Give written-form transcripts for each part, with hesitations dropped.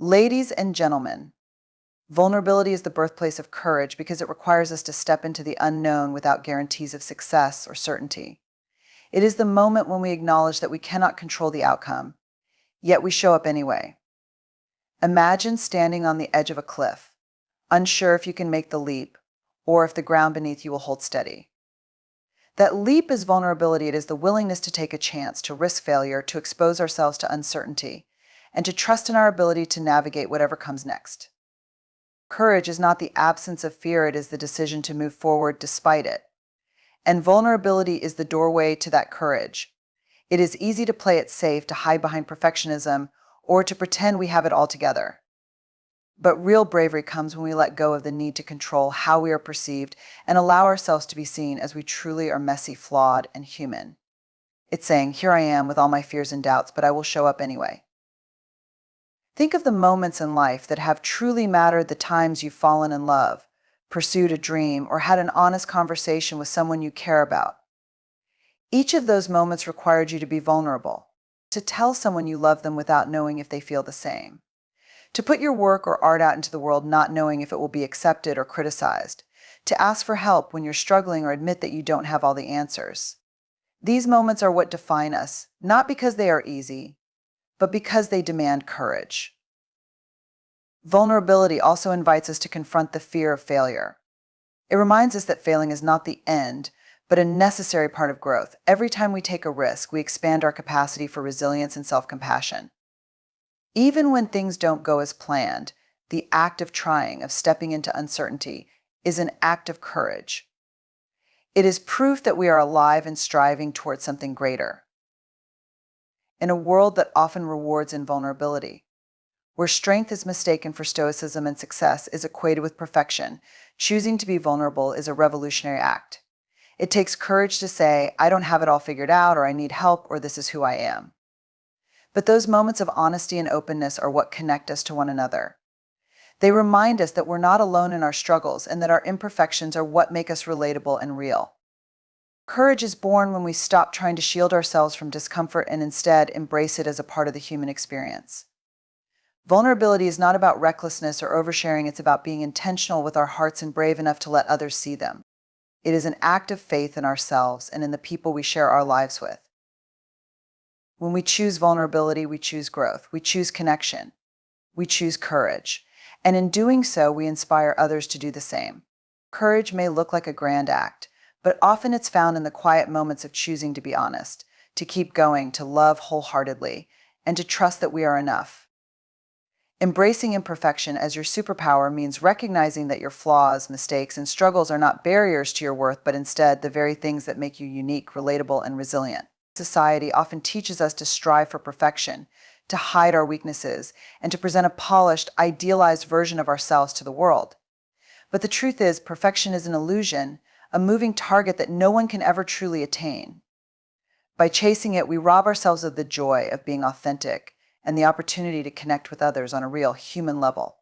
Ladies and gentlemen, vulnerability is the birthplace of courage because it requires us to step into the unknown without guarantees of success or certainty. It is the moment when we acknowledge that we cannot control the outcome, yet we show up anyway. Imagine standing on the edge of a cliff, unsure if you can make the leap or if the ground beneath you will hold steady. That leap is vulnerability. It is the willingness to take a chance, to risk failure, to expose ourselves to uncertainty, and to trust in our ability to navigate whatever comes next. Courage is not the absence of fear, it is the decision to move forward despite it. And vulnerability is the doorway to that courage. It is easy to play it safe, to hide behind perfectionism, or to pretend we have it all together. But real bravery comes when we let go of the need to control how we are perceived and allow ourselves to be seen as we truly are messy, flawed, and human. It's saying, here I am with all my fears and doubts, but I will show up anyway. Think of the moments in life that have truly mattered, the times you've fallen in love, pursued a dream, or had an honest conversation with someone you care about. Each of those moments required you to be vulnerable, to tell someone you love them without knowing if they feel the same, to put your work or art out into the world not knowing if it will be accepted or criticized, to ask for help when you're struggling or admit that you don't have all the answers. These moments are what define us, not because they are easy, but because they demand courage. Vulnerability also invites us to confront the fear of failure. It reminds us that failing is not the end, but a necessary part of growth. Every time we take a risk, we expand our capacity for resilience and self-compassion. Even when things don't go as planned, the act of trying, of stepping into uncertainty, is an act of courage. It is proof that we are alive and striving towards something greater. In a world that often rewards invulnerability, where strength is mistaken for stoicism and success is equated with perfection, choosing to be vulnerable is a revolutionary act. It takes courage to say, I don't have it all figured out, or I need help, or this is who I am. But those moments of honesty and openness are what connect us to one another. They remind us that we're not alone in our struggles and that our imperfections are what make us relatable and real. Courage is born when we stop trying to shield ourselves from discomfort and instead embrace it as a part of the human experience. Vulnerability is not about recklessness or oversharing, it's about being intentional with our hearts and brave enough to let others see them. It is an act of faith in ourselves and in the people we share our lives with. When we choose vulnerability, we choose growth, we choose connection, we choose courage. And in doing so, we inspire others to do the same. Courage may look like a grand act, but often it's found in the quiet moments of choosing to be honest, to keep going, to love wholeheartedly, and to trust that we are enough. Embracing imperfection as your superpower means recognizing that your flaws, mistakes, and struggles are not barriers to your worth, but instead the very things that make you unique, relatable, and resilient. Society often teaches us to strive for perfection, to hide our weaknesses, and to present a polished, idealized version of ourselves to the world. But the truth is, perfection is an illusion, a moving target that no one can ever truly attain. By chasing it, we rob ourselves of the joy of being authentic and the opportunity to connect with others on a real human level.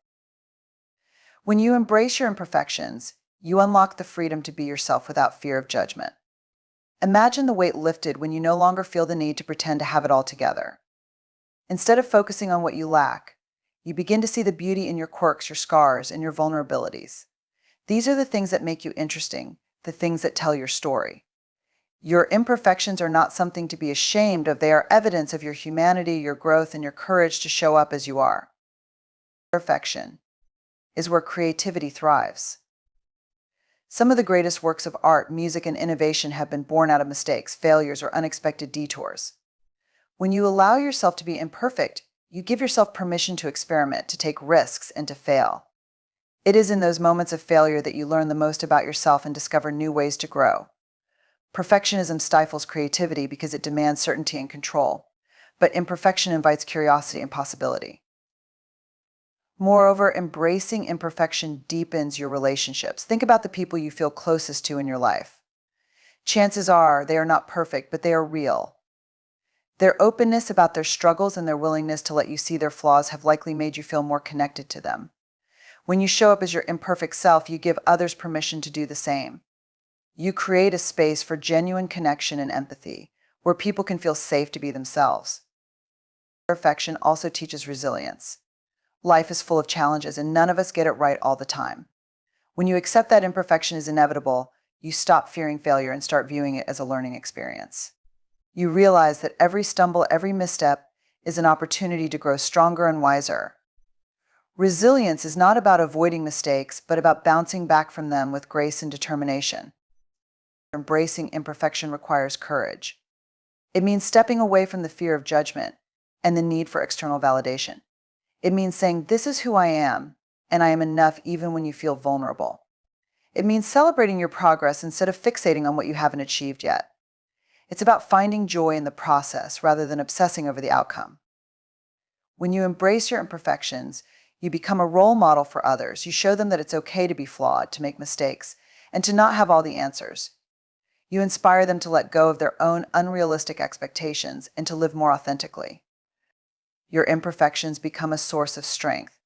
When you embrace your imperfections, you unlock the freedom to be yourself without fear of judgment. Imagine the weight lifted when you no longer feel the need to pretend to have it all together. Instead of focusing on what you lack, you begin to see the beauty in your quirks, your scars, and your vulnerabilities. These are the things that make you interesting, the things that tell your story. Your imperfections are not something to be ashamed of. They are evidence of your humanity, your growth, and your courage to show up as you are. Perfection is where creativity thrives. Some of the greatest works of art, music, and innovation have been born out of mistakes, failures, or unexpected detours. When you allow yourself to be imperfect, you give yourself permission to experiment, to take risks, and to fail. It is in those moments of failure that you learn the most about yourself and discover new ways to grow. Perfectionism stifles creativity because it demands certainty and control, but imperfection invites curiosity and possibility. Moreover, embracing imperfection deepens your relationships. Think about the people you feel closest to in your life. Chances are they are not perfect, but they are real. Their openness about their struggles and their willingness to let you see their flaws have likely made you feel more connected to them. When you show up as your imperfect self, you give others permission to do the same. You create a space for genuine connection and empathy, where people can feel safe to be themselves. Imperfection also teaches resilience. Life is full of challenges, and none of us get it right all the time. When you accept that imperfection is inevitable, you stop fearing failure and start viewing it as a learning experience. You realize that every stumble, every misstep is an opportunity to grow stronger and wiser. Resilience is not about avoiding mistakes, but about bouncing back from them with grace and determination. Embracing imperfection requires courage. It means stepping away from the fear of judgment and the need for external validation. It means saying, "This is who I am, and I am enough even when you feel vulnerable." It means celebrating your progress instead of fixating on what you haven't achieved yet. It's about finding joy in the process rather than obsessing over the outcome. When you embrace your imperfections, you become a role model for others. You show them that it's okay to be flawed, to make mistakes, and to not have all the answers. You inspire them to let go of their own unrealistic expectations and to live more authentically. Your imperfections become a source of strength,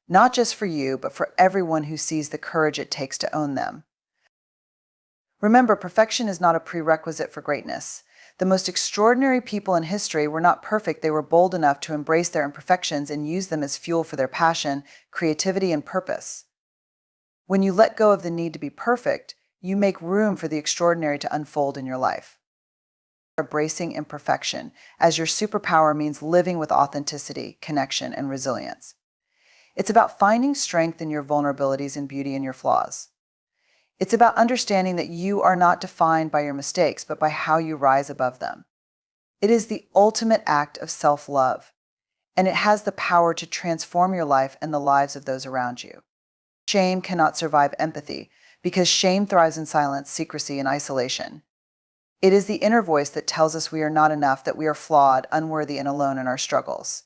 not just for you, but for everyone who sees the courage it takes to own them. Remember, perfection is not a prerequisite for greatness. The most extraordinary people in history were not perfect. They were bold enough to embrace their imperfections and use them as fuel for their passion, creativity, and purpose. When you let go of the need to be perfect, you make room for the extraordinary to unfold in your life. Embracing imperfection as your superpower means living with authenticity, connection, and resilience. It's about finding strength in your vulnerabilities and beauty in your flaws. It's about understanding that you are not defined by your mistakes, but by how you rise above them. It is the ultimate act of self-love, and it has the power to transform your life and the lives of those around you. Shame cannot survive empathy because shame thrives in silence, secrecy, and isolation. It is the inner voice that tells us we are not enough, that we are flawed, unworthy, and alone in our struggles.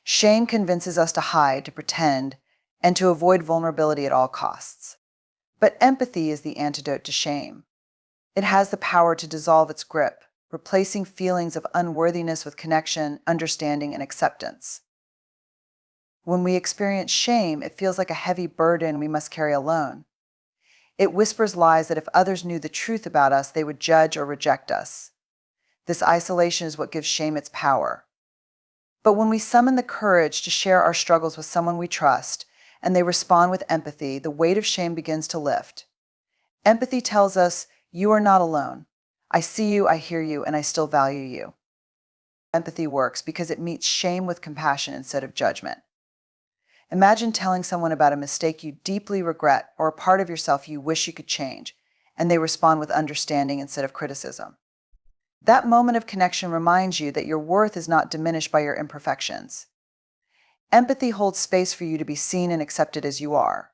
Shame convinces us to hide, to pretend, and to avoid vulnerability at all costs. But empathy is the antidote to shame. It has the power to dissolve its grip, replacing feelings of unworthiness with connection, understanding, and acceptance. When we experience shame, it feels like a heavy burden we must carry alone. It whispers lies that if others knew the truth about us, they would judge or reject us. This isolation is what gives shame its power. But when we summon the courage to share our struggles with someone we trust, and they respond with empathy, the weight of shame begins to lift. Empathy tells us, "You are not alone. I see you, I hear you, and I still value you." Empathy works because it meets shame with compassion instead of judgment. Imagine telling someone about a mistake you deeply regret or a part of yourself you wish you could change, and they respond with understanding instead of criticism. That moment of connection reminds you that your worth is not diminished by your imperfections. Empathy holds space for you to be seen and accepted as you are.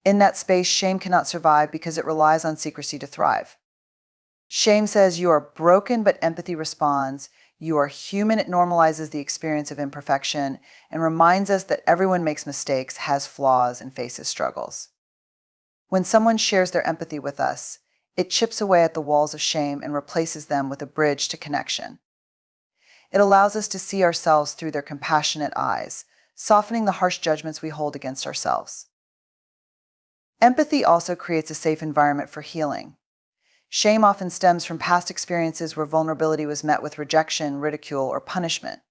In that space, shame cannot survive because it relies on secrecy to thrive. Shame says you are broken, but empathy responds, "You are human." It normalizes the experience of imperfection and reminds us that everyone makes mistakes, has flaws, and faces struggles. When someone shares their empathy with us, it chips away at the walls of shame and replaces them with a bridge to connection. It allows us to see ourselves through their compassionate eyes, softening the harsh judgments we hold against ourselves. Empathy also creates a safe environment for healing. Shame often stems from past experiences where vulnerability was met with rejection, ridicule, or punishment.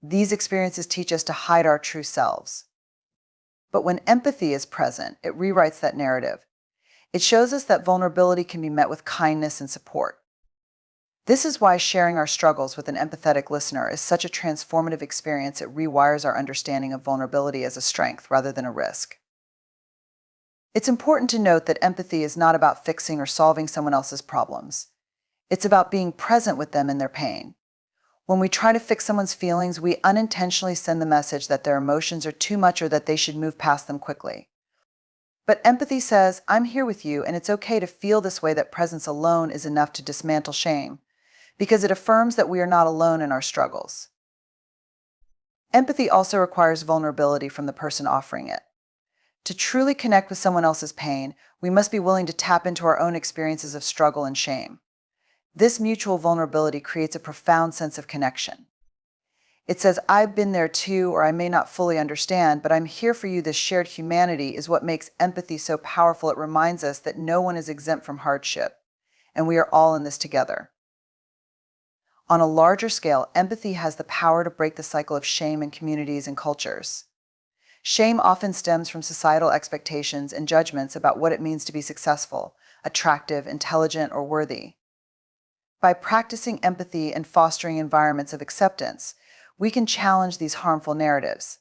These experiences teach us to hide our true selves. But when empathy is present, it rewrites that narrative. It shows us that vulnerability can be met with kindness and support. This is why sharing our struggles with an empathetic listener is such a transformative experience. It rewires our understanding of vulnerability as a strength rather than a risk. It's important to note that empathy is not about fixing or solving someone else's problems. It's about being present with them in their pain. When we try to fix someone's feelings, we unintentionally send the message that their emotions are too much or that they should move past them quickly. But empathy says, "I'm here with you, and it's okay to feel this way." That presence alone is enough to dismantle shame, because it affirms that we are not alone in our struggles. Empathy also requires vulnerability from the person offering it. To truly connect with someone else's pain, we must be willing to tap into our own experiences of struggle and shame. This mutual vulnerability creates a profound sense of connection. It says, "I've been there too," or "I may not fully understand, but I'm here for you." This shared humanity is what makes empathy so powerful. It reminds us that no one is exempt from hardship, and we are all in this together. On a larger scale, empathy has the power to break the cycle of shame in communities and cultures. Shame often stems from societal expectations and judgments about what it means to be successful, attractive, intelligent, or worthy. By practicing empathy and fostering environments of acceptance, we can challenge these harmful narratives.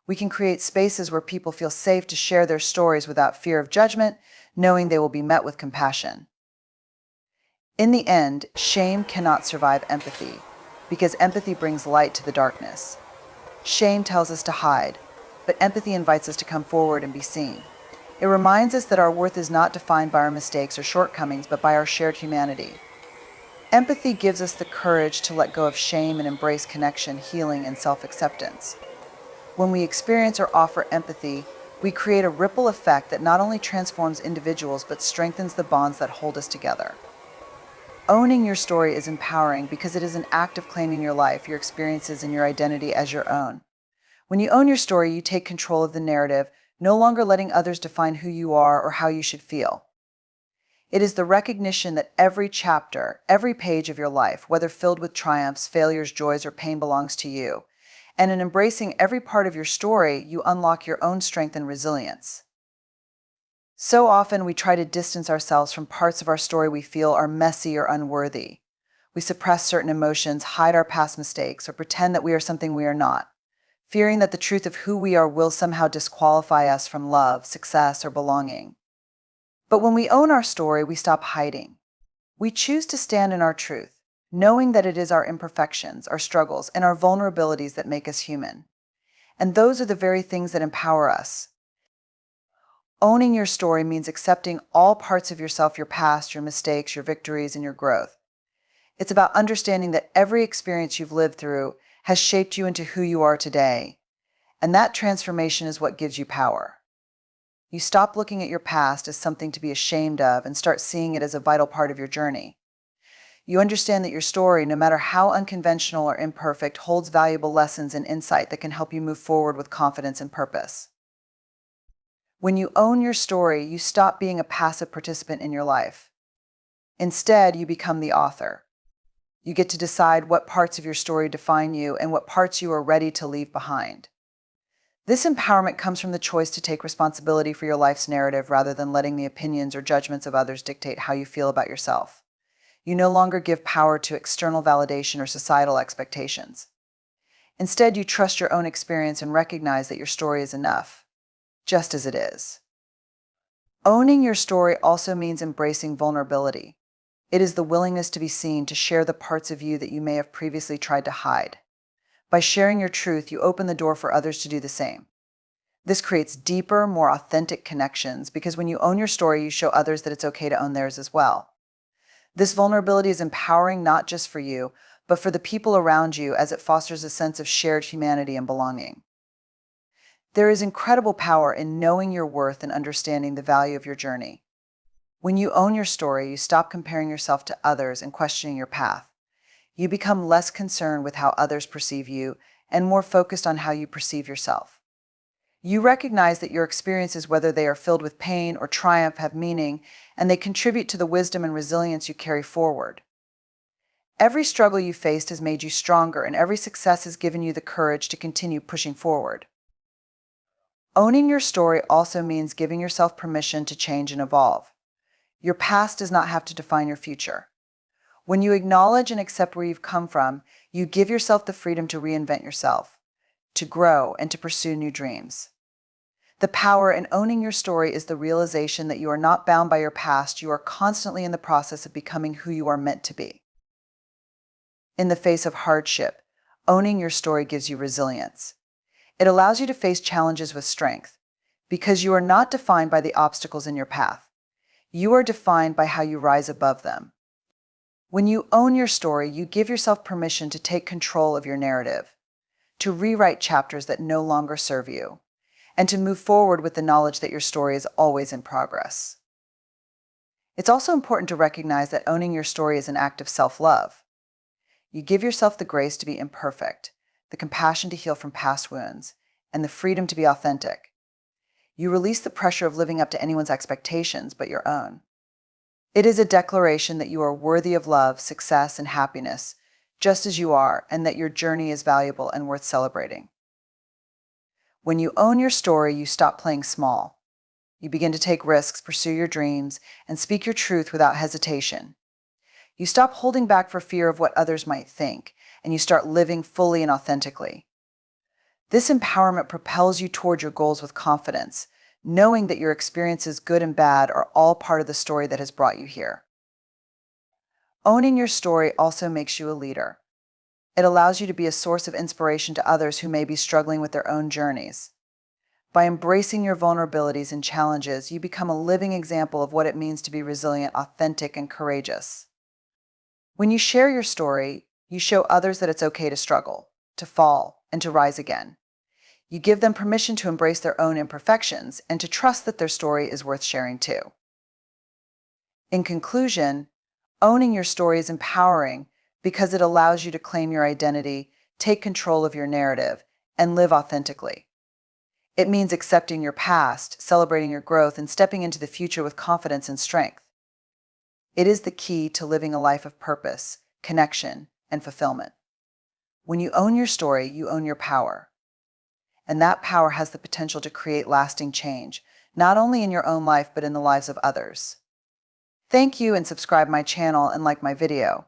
We can create spaces where people feel safe to share their stories without fear of judgment, knowing they will be met with compassion. In the end, shame cannot survive empathy, because empathy brings light to the darkness. Shame tells us to hide, but empathy invites us to come forward and be seen. It reminds us that our worth is not defined by our mistakes or shortcomings, but by our shared humanity. Empathy gives us the courage to let go of shame and embrace connection, healing, and self-acceptance. When we experience or offer empathy, we create a ripple effect that not only transforms individuals but strengthens the bonds that hold us together. Owning your story is empowering because it is an act of claiming your life, your experiences, and your identity as your own. When you own your story, you take control of the narrative, no longer letting others define who you are or how you should feel. It is the recognition that every chapter, every page of your life, whether filled with triumphs, failures, joys, or pain, belongs to you. And in embracing every part of your story, you unlock your own strength and resilience. So often we try to distance ourselves from parts of our story we feel are messy or unworthy. We suppress certain emotions, hide our past mistakes, or pretend that we are something we are not, fearing that the truth of who we are will somehow disqualify us from love, success, or belonging. But when we own our story, we stop hiding. We choose to stand in our truth, knowing that it is our imperfections, our struggles, and our vulnerabilities that make us human. And those are the very things that empower us. Owning your story means accepting all parts of yourself, your past, your mistakes, your victories, and your growth. It's about understanding that every experience you've lived through has shaped you into who you are today. And that transformation is what gives you power. You stop looking at your past as something to be ashamed of and start seeing it as a vital part of your journey. You understand that your story, no matter how unconventional or imperfect, holds valuable lessons and insight that can help you move forward with confidence and purpose. When you own your story, you stop being a passive participant in your life. Instead, you become the author. You get to decide what parts of your story define you and what parts you are ready to leave behind. This empowerment comes from the choice to take responsibility for your life's narrative rather than letting the opinions or judgments of others dictate how you feel about yourself. You no longer give power to external validation or societal expectations. Instead, you trust your own experience and recognize that your story is enough, just as it is. Owning your story also means embracing vulnerability. It is the willingness to be seen, to share the parts of you that you may have previously tried to hide. By sharing your truth, you open the door for others to do the same. This creates deeper, more authentic connections because when you own your story, you show others that it's okay to own theirs as well. This vulnerability is empowering not just for you, but for the people around you as it fosters a sense of shared humanity and belonging. There is incredible power in knowing your worth and understanding the value of your journey. When you own your story, you stop comparing yourself to others and questioning your path. You become less concerned with how others perceive you and more focused on how you perceive yourself. You recognize that your experiences, whether they are filled with pain or triumph, have meaning, and they contribute to the wisdom and resilience you carry forward. Every struggle you faced has made you stronger, and every success has given you the courage to continue pushing forward. Owning your story also means giving yourself permission to change and evolve. Your past does not have to define your future. When you acknowledge and accept where you've come from, you give yourself the freedom to reinvent yourself, to grow, and to pursue new dreams. The power in owning your story is the realization that you are not bound by your past. You are constantly in the process of becoming who you are meant to be. In the face of hardship, owning your story gives you resilience. It allows you to face challenges with strength, because you are not defined by the obstacles in your path. You are defined by how you rise above them. When you own your story, you give yourself permission to take control of your narrative, to rewrite chapters that no longer serve you, and to move forward with the knowledge that your story is always in progress. It's also important to recognize that owning your story is an act of self-love. You give yourself the grace to be imperfect, the compassion to heal from past wounds, and the freedom to be authentic. You release the pressure of living up to anyone's expectations but your own. It is a declaration that you are worthy of love, success, and happiness, just as you are, and that your journey is valuable and worth celebrating. When you own your story, you stop playing small. You begin to take risks, pursue your dreams, and speak your truth without hesitation. You stop holding back for fear of what others might think, and you start living fully and authentically. This empowerment propels you toward your goals with confidence, knowing that your experiences, good and bad, are all part of the story that has brought you here. Owning your story also makes you a leader. It allows you to be a source of inspiration to others who may be struggling with their own journeys. By embracing your vulnerabilities and challenges, you become a living example of what it means to be resilient, authentic, and courageous. When you share your story, you show others that it's okay to struggle, to fall, and to rise again. You give them permission to embrace their own imperfections and to trust that their story is worth sharing too. In conclusion, owning your story is empowering because it allows you to claim your identity, take control of your narrative, and live authentically. It means accepting your past, celebrating your growth, and stepping into the future with confidence and strength. It is the key to living a life of purpose, connection, and fulfillment. When you own your story, you own your power. And that power has the potential to create lasting change, not only in your own life, but in the lives of others. Thank you, and subscribe my channel and like my video.